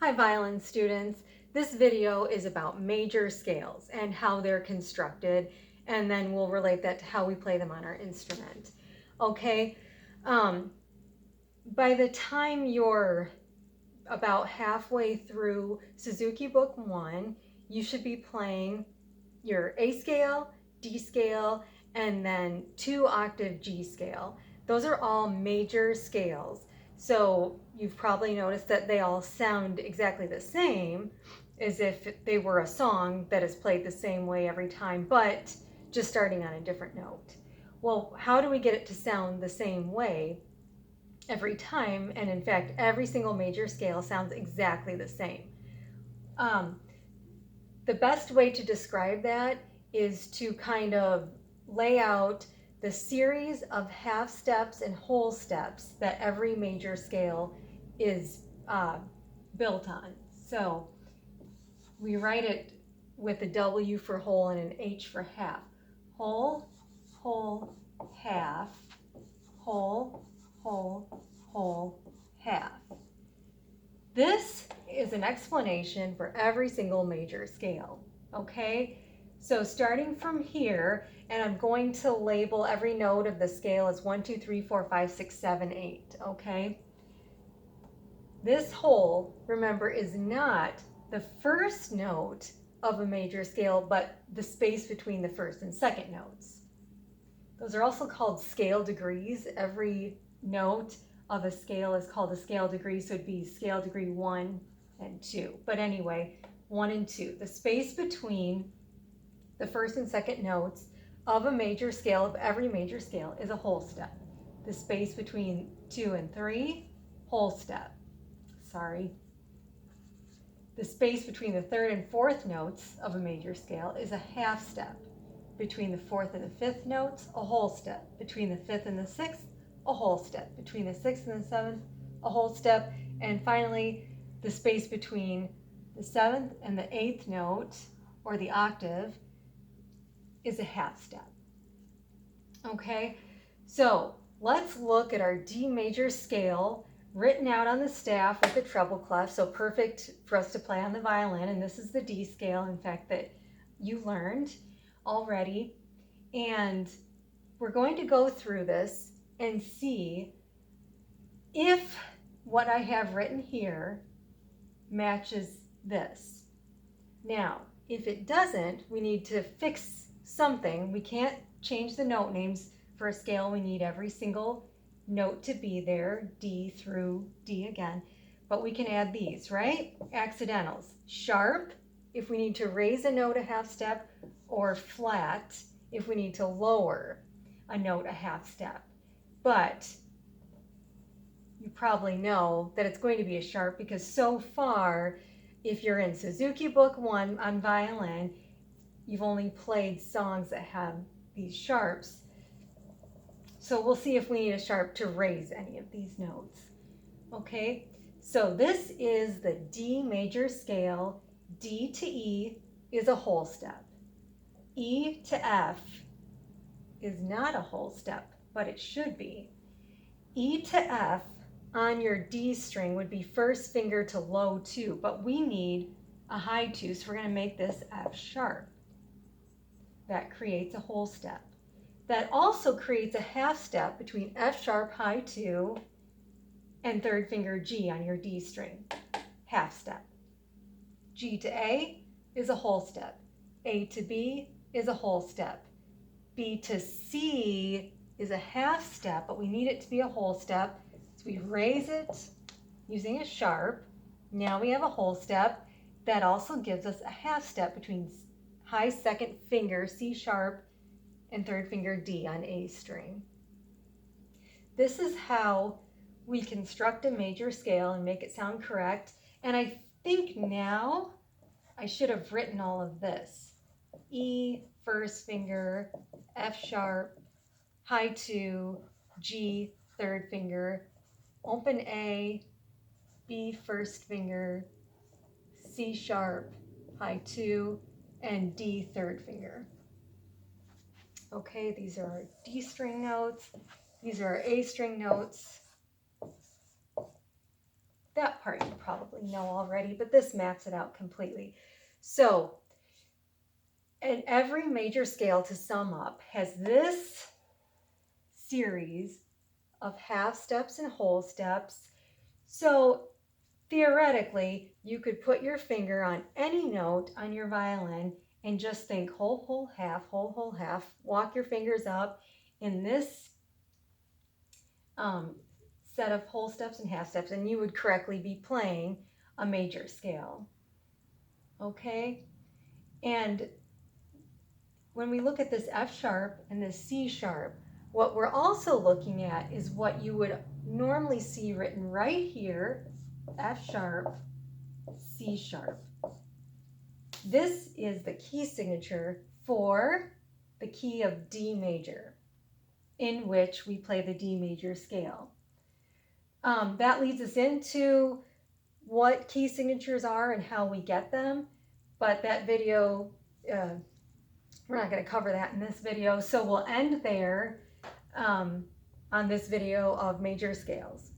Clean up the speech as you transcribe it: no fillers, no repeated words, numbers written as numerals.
Hi violin students. This video is about major scales and how they're constructed, and then we'll relate that to how we play them on our instrument. Okay, by the time you're about halfway through Suzuki Book 1, you should be playing your A scale, D scale, and then 2-octave G scale. Those are all major scales. So you've probably noticed that they all sound exactly the same, as if they were a song that is played the same way every time, but just starting on a different note. Well, how do we get it to sound the same way every time? And in fact, every single major scale sounds exactly the same. The best way to describe that is to kind of lay out the series of half steps and whole steps that every major scale is built on. So we write it with a W for whole and an H for half. Whole, whole, half, whole, whole, whole, half. This is an explanation for every single major scale, okay? So starting from here, and I'm going to label every note of the scale as 1, 2, 3, 4, 5, 6, 7, 8, okay? This whole, remember, is not the first note of a major scale, but the space between the first and second notes. Those are also called scale degrees. Every note of a scale is called a scale degree, so it'd be scale degree 1 and 2. But anyway, 1 and 2. The space between the first and second notes of a major scale, of every major scale, is a whole step. The space between 2 and 3, whole step. Sorry. The space between the third and fourth notes of a major scale is a half step. Between the fourth and the fifth notes, a whole step. Between the fifth and the sixth, a whole step. Between the sixth and the seventh, a whole step. And finally, the space between the seventh and the eighth note, or the octave, is a half step. Okay, so let's look at our D major scale written out on the staff with the treble clef, so perfect for us to play on the violin. And this is the D scale, in fact, that you learned already. And we're going to go through this and see if what I have written here matches this. Now, if it doesn't, we need to fix something. We can't change the note names for a scale. We need every single note to be there, D through D again. But we can add these, right? Accidentals. Sharp, if we need to raise a note a half step, or flat, if we need to lower a note a half step. But you probably know that it's going to be a sharp, because so far, if you're in Suzuki Book 1 on violin, you've only played songs that have these sharps. So we'll see if we need a sharp to raise any of these notes. Okay, so this is the D major scale. D to E is a whole step. E to F is not a whole step, but it should be. E to F on your D string would be first finger to low 2, but we need a high 2, so we're going to make this F sharp. That creates a whole step. That also creates a half step between F sharp, high 2, and third finger G on your D string. Half step. G to A is a whole step. A to B is a whole step. B to C is a half step, but we need it to be a whole step. So we raise it using a sharp. Now we have a whole step. That also gives us a half step between high second finger, C sharp, and third finger D on A string. This is how we construct a major scale and make it sound correct. And I think now I should have written all of this. E, first finger, F sharp, high 2, G, third finger, open A, B, first finger, C sharp, high 2, and D, third finger. Okay, these are our D string notes. These are our A string notes. that part you probably know already, but this maps it out completely. So, and every major scale, to sum up, has this series of half steps and whole steps. So theoretically, you could put your finger on any note on your violin and just think whole, whole, half, walk your fingers up in this set of whole steps and half steps, and you would correctly be playing a major scale. Okay? And when we look at this F sharp and this C sharp, what we're also looking at is what you would normally see written right here, F sharp, C sharp. This is the key signature for the key of D major, in which we play the D major scale. That leads us into what key signatures are and how we get them, but that video, we're not going to cover that in this video, so we'll end there on this video of major scales.